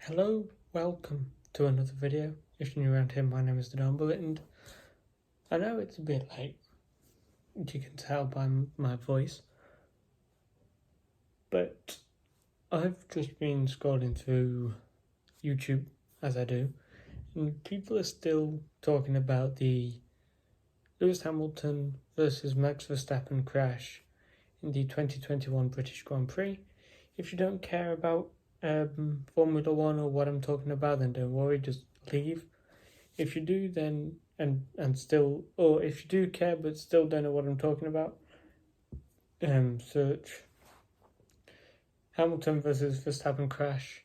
Hello, welcome to another video. If you're new around here, my name is the Bullet, and I know it's a bit late, you can tell by my voice, but I've just been scrolling through YouTube, as I do, and people are still talking about the Lewis Hamilton versus Max Verstappen crash in the 2021 British Grand Prix. If you don't care about Formula One or what I'm talking about, then don't worry, just leave. If you do, then and still, or if you do care but still don't know what I'm talking about, search Hamilton versus Verstappen crash,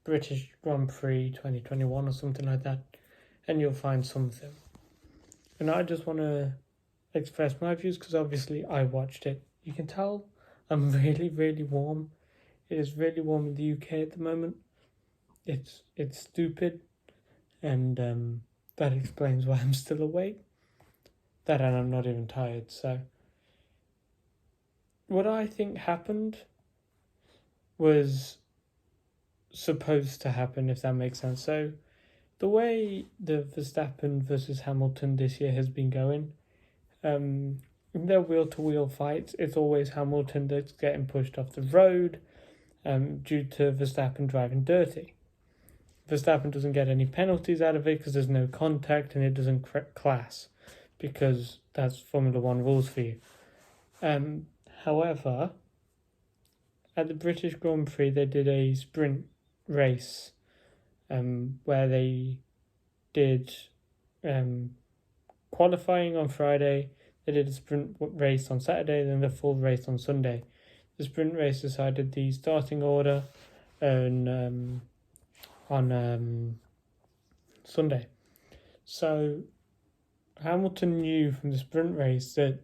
British Grand Prix 2021 or something like that, and you'll find something. And I just want to express my views because obviously I watched it. You can tell I'm really warm. It is really warm in the UK at the moment. It's stupid, and that explains why I'm still awake. That and I'm not even tired. So what I think happened was supposed to happen, if that makes sense. So the way the Verstappen versus Hamilton this year has been going, in their wheel-to-wheel fights, it's always Hamilton that's getting pushed off the road due to Verstappen driving dirty. Verstappen doesn't get any penalties out of it because there's no contact and it doesn't class, because that's Formula One rules for you. However, at the British Grand Prix, they did a sprint race where they did qualifying on Friday, they did a sprint race on Saturday, then the full race on Sunday. The sprint race decided the starting order and on Sunday. So Hamilton knew from the sprint race that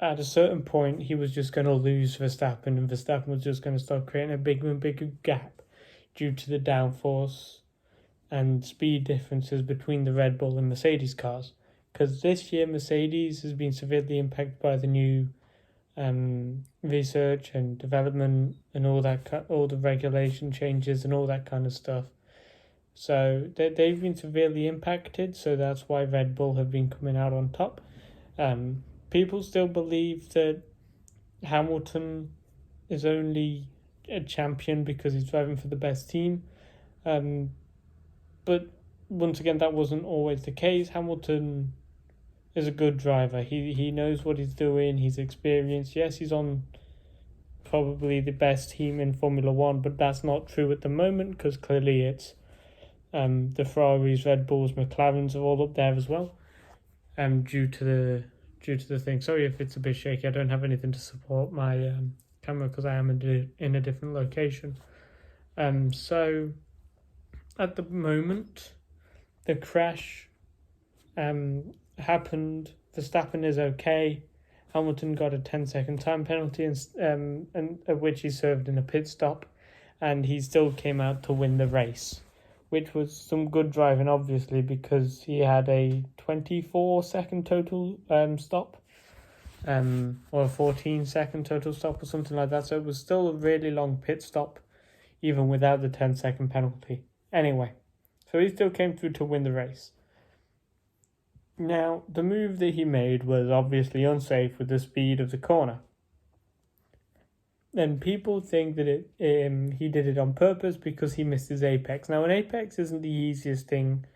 at a certain point he was just going to lose Verstappen, and Verstappen was just going to start creating a bigger and bigger gap due to the downforce and speed differences between the Red Bull and Mercedes cars. Because this year Mercedes has been severely impacted by the new research and development and all the regulation changes and all that kind of stuff. So they've been severely impacted, so that's why Red Bull have been coming out on top. People still believe that Hamilton is only a champion because he's driving for the best team. But once again, that wasn't always the case. Hamilton is a good driver. He knows what he's doing. He's experienced. Yes, he's on probably the best team in Formula One, but that's not true at the moment because clearly it's the Ferraris, Red Bulls, McLarens are all up there as well. Due to the thing. Sorry if it's a bit shaky. I don't have anything to support my camera because I am in a different location. So at the moment, the crash happened. Verstappen is okay. Hamilton got a 10-second time penalty, and which he served in a pit stop, and he still came out to win the race, which was some good driving, obviously, because he had a 24-second total stop, or a 14-second total stop or something like that. So it was still a really long pit stop, even without the 10-second penalty. Anyway, so he still came through to win the race. Now, the move that he made was obviously unsafe with the speed of the corner. And people think that he did it on purpose because he missed his apex. Now, an apex isn't the easiest thing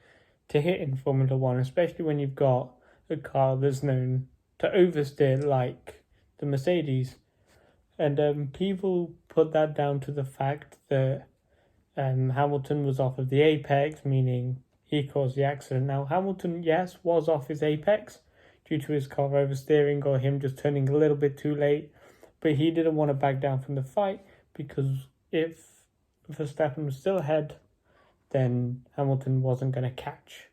to hit in Formula One, especially when you've got a car that's known to oversteer like the Mercedes. And people put that down to the fact that Hamilton was off of the apex, meaning he caused the accident. Now, Hamilton, yes, was off his apex due to his car oversteering or him just turning a little bit too late. But he didn't want to back down from the fight because if Verstappen was still ahead, then Hamilton wasn't going to catch.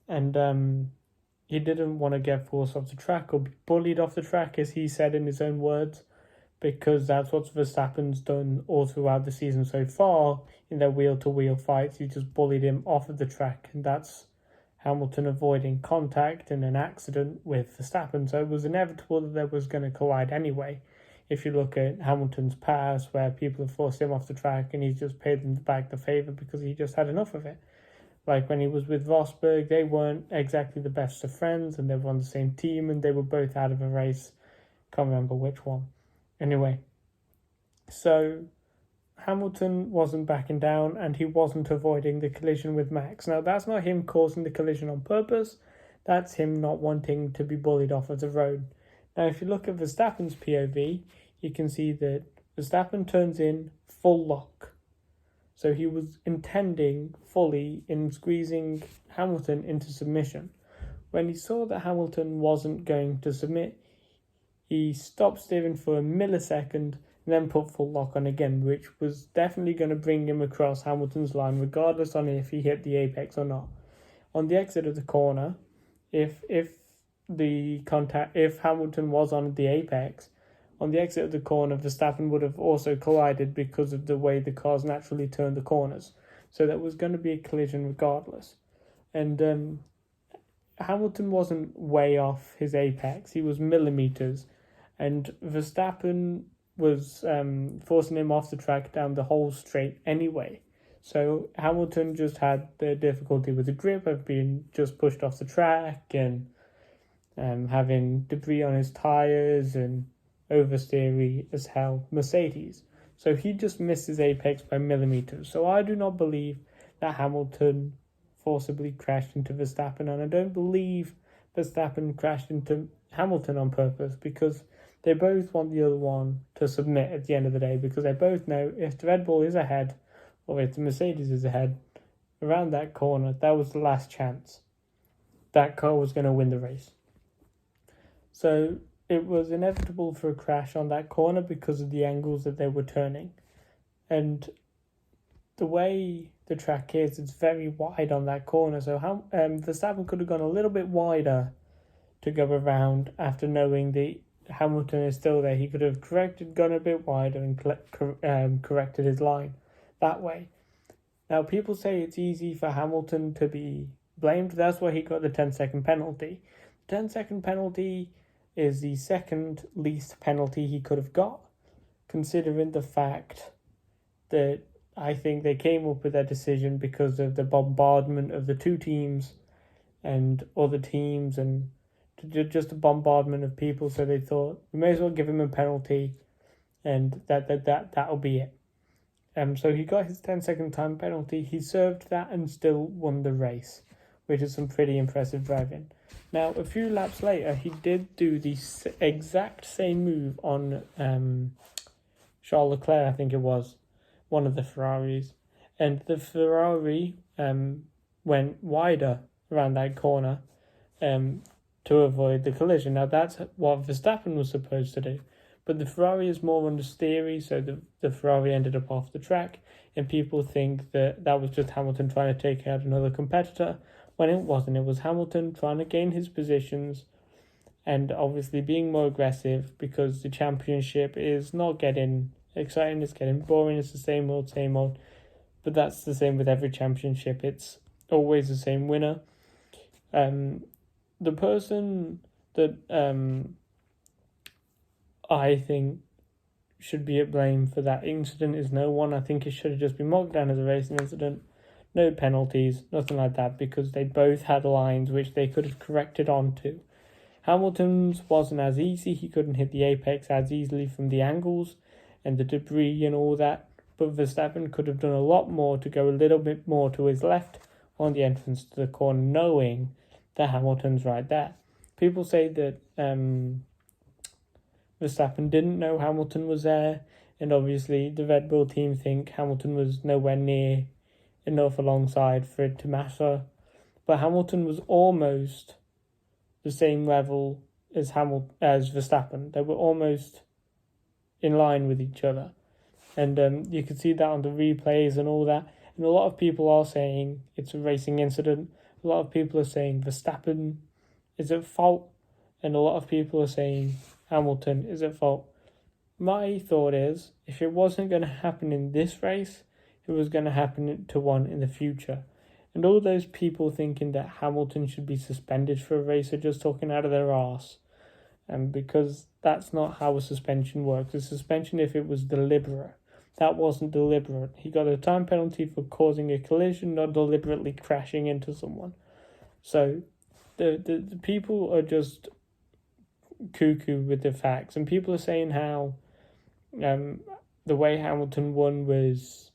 And he didn't want to get forced off the track or be bullied off the track, as he said in his own words, because that's what Verstappen's done all throughout the season so far in their wheel-to-wheel fights. He just bullied him off of the track, and that's Hamilton avoiding contact and an accident with Verstappen. So it was inevitable that they was going to collide anyway. if you look at Hamilton's past, where people have forced him off the track and he's just paid them back the favour because he just had enough of it. Like when he was with Rosberg, they weren't exactly the best of friends, and they were on the same team, and they were both out of a race. Can't remember which one. Anyway, so Hamilton wasn't backing down, and he wasn't avoiding the collision with Max. Now, that's not him causing the collision on purpose. That's him not wanting to be bullied off of the road. Now, if you look at Verstappen's POV, you can see that Verstappen turns in full lock. So he was intending fully in squeezing Hamilton into submission. When he saw that Hamilton wasn't going to submit, he stopped steering for a millisecond and then put full lock on again, which was definitely going to bring him across Hamilton's line, regardless on if he hit the apex or not. On the exit of the corner, if Hamilton was on the apex, on the exit of the corner, Verstappen would have also collided because of the way the cars naturally turn the corners. So there was going to be a collision regardless. And Hamilton wasn't way off his apex. He was millimeters. And Verstappen was forcing him off the track down the whole straight anyway. So Hamilton just had the difficulty with the grip of being just pushed off the track and having debris on his tyres and oversteery as hell Mercedes. So he just missed his apex by millimeters. So I do not believe that Hamilton forcibly crashed into Verstappen, and I don't believe Verstappen crashed into Hamilton on purpose, because they both want the other one to submit at the end of the day, because they both know if the Red Bull is ahead or if the Mercedes is ahead around that corner, that was the last chance. That car was going to win the race. So it was inevitable for a crash on that corner because of the angles that they were turning. And the way the track is, it's very wide on that corner. So Verstappen could have gone a little bit wider to go around after knowing that Hamilton is still there. He could have gone a bit wider and corrected his line that way. Now, people say it's easy for Hamilton to be blamed. That's why he got the 10-second penalty. The 10-second penalty is the second least penalty he could have got, considering the fact that I think they came up with their decision because of the bombardment of the two teams and other teams, and just a bombardment of people. So they thought, we may as well give him a penalty, and that'll be it. So he got his 10-second time penalty. He served that and still won the race, which is some pretty impressive driving. Now, a few laps later, he did do the exact same move on Charles Leclerc, I think it was, one of the Ferraris. And the Ferrari went wider around that corner to avoid the collision. Now, that's what Verstappen was supposed to do. But the Ferrari is more understeery, so the Ferrari ended up off the track. And people think that was just Hamilton trying to take out another competitor, when it wasn't. It was Hamilton trying to gain his positions and obviously being more aggressive, because the championship is not getting exciting, it's getting boring, it's the same old. But that's the same with every championship. It's always the same winner. The person that I think should be at blame for that incident is no one. I think it should have just been marked down as a racing incident. No penalties, nothing like that, because they both had lines which they could have corrected onto. Hamilton's wasn't as easy. He couldn't hit the apex as easily from the angles and the debris and all that. But Verstappen could have done a lot more to go a little bit more to his left on the entrance to the corner, knowing that Hamilton's right there. People say that Verstappen didn't know Hamilton was there, and obviously the Red Bull team think Hamilton was nowhere near enough alongside for it to matter. But Hamilton was almost the same level as Verstappen. They were almost in line with each other. And you could see that on the replays and all that. And a lot of people are saying it's a racing incident. A lot of people are saying Verstappen is at fault. And a lot of people are saying Hamilton is at fault. My thought is, if it wasn't going to happen in this race, it was going to happen to one in the future. And all those people thinking that Hamilton should be suspended for a race are just talking out of their arse. because that's not how a suspension works. A suspension, if it was deliberate, that wasn't deliberate. He got a time penalty for causing a collision, not deliberately crashing into someone. So the people are just cuckoo with the facts, and people are saying how the way Hamilton won was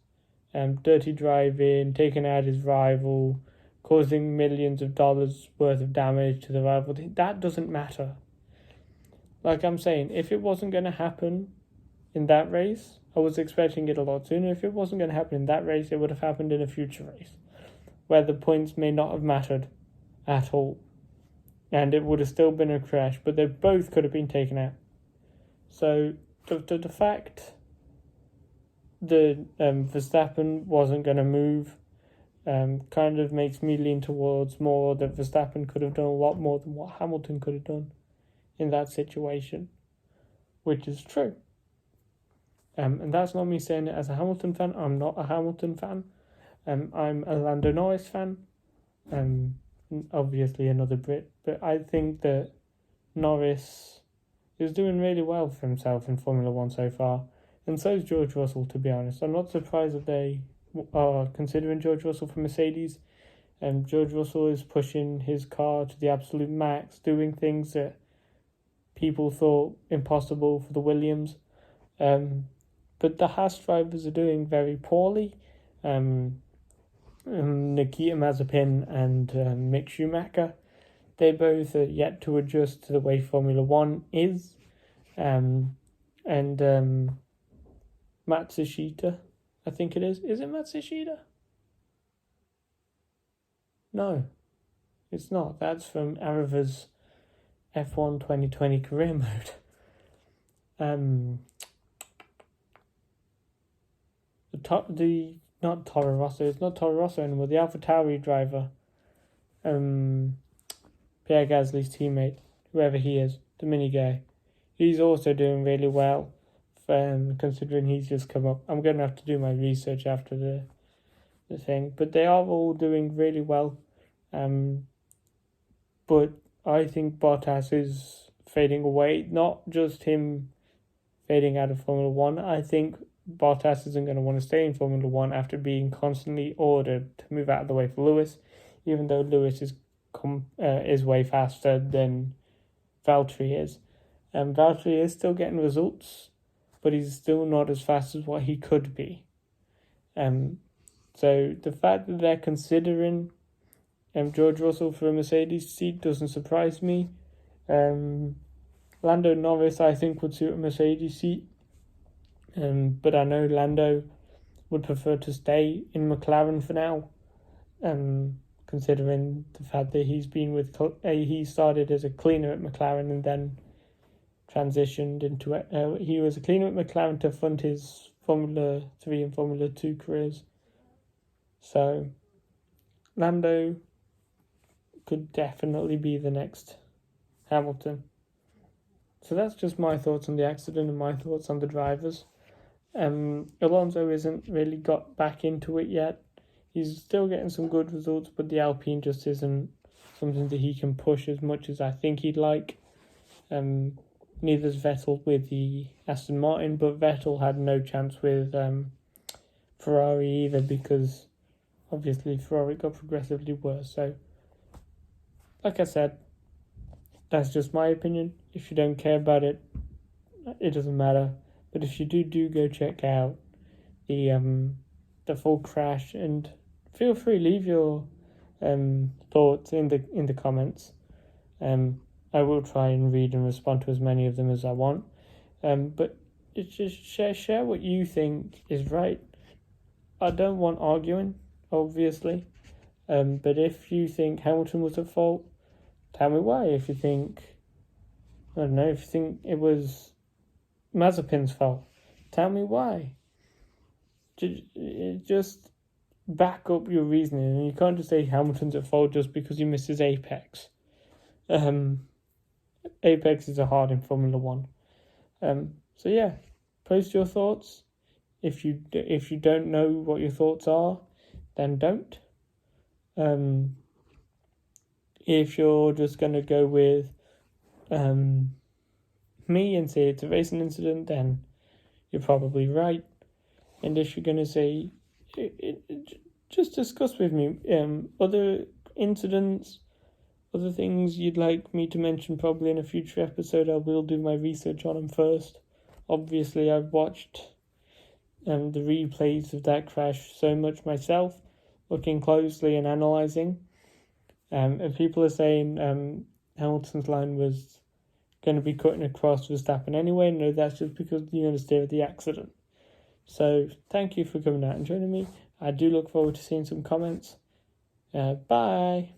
dirty driving, taking out his rival, causing millions of dollars worth of damage to the rival. That doesn't matter. Like I'm saying, if it wasn't going to happen in that race, I was expecting it a lot sooner. If it wasn't going to happen in that race, it would have happened in a future race, where the points may not have mattered at all. And it would have still been a crash, but they both could have been taken out. So the fact that Verstappen wasn't going to move kind of makes me lean towards more that Verstappen could have done a lot more than what Hamilton could have done in that situation, which is true. And that's not me saying it as a Hamilton fan. I'm not a Hamilton fan. I'm a Lando Norris fan. Obviously another Brit, but I think that Norris is doing really well for himself in Formula One so far, and so is George Russell, to be honest. I'm not surprised that they are considering George Russell for Mercedes. George Russell is pushing his car to the absolute max, doing things that people thought impossible for the Williams. But the Haas drivers are doing very poorly. Nikita Mazepin and Mick Schumacher, they both are yet to adjust to the way Formula One is. And Matsushita, I think it is. Is it Matsushita? No, it's not. That's from Arava's F1 2020 career mode. Not Toro Rosso. It's not Toro Rosso anymore. The AlphaTauri driver, Pierre Gasly's teammate, whoever he is, the mini guy, he's also doing really well. Considering he's just come up, I'm going to have to do my research after the thing. But they are all doing really well. But I think Bottas is fading away. Not just him fading out of Formula One. I think Bottas isn't going to want to stay in Formula One after being constantly ordered to move out of the way for Lewis, even though Lewis is way faster than Valtteri is. Valtteri is still getting results, but he's still not as fast as what he could be. So the fact that they're considering George Russell for a Mercedes seat doesn't surprise me. Lando Norris, I think, would suit a Mercedes seat. But I know Lando would prefer to stay in McLaren for now, considering the fact that he's been he started as a cleaner at McLaren and then transitioned into he was a cleaner at McLaren to fund his Formula 3 and Formula 2 careers. So Lando could definitely be the next Hamilton. So that's just my thoughts on the accident and my thoughts on the drivers. Alonso isn't really got back into it yet. He's still getting some good results, but the Alpine just isn't something that he can push as much as I think he'd like. Neither's Vettel with the Aston Martin, but Vettel had no chance with Ferrari either, because obviously Ferrari got progressively worse. So, like I said, that's just my opinion. If you don't care about it, it doesn't matter. But if you do go check out the full crash, and feel free, leave your thoughts in the comments. I will try and read and respond to as many of them as I want. But it's just share what you think is right. I don't want arguing, obviously. But if you think Hamilton was at fault, tell me why. If you think, I don't know, if you think it was Mazepin's fault, tell me why. Just back up your reasoning, and you can't just say Hamilton's at fault just because he missed his apex. Apex is hard in Formula One. So yeah, post your thoughts. If you don't know what your thoughts are, then don't. If you're just gonna go with me and say it's a racing incident, then you're probably right. And if you're going to say, just discuss with me other incidents, other things you'd like me to mention probably in a future episode. I will do my research on them first. Obviously, I've watched the replays of that crash so much myself, looking closely and analysing. And people are saying Hamilton's line was going to be cutting across Verstappen anyway. No, that's just because you understand the accident. So thank you for coming out and joining me. I do look forward to seeing some comments. Bye.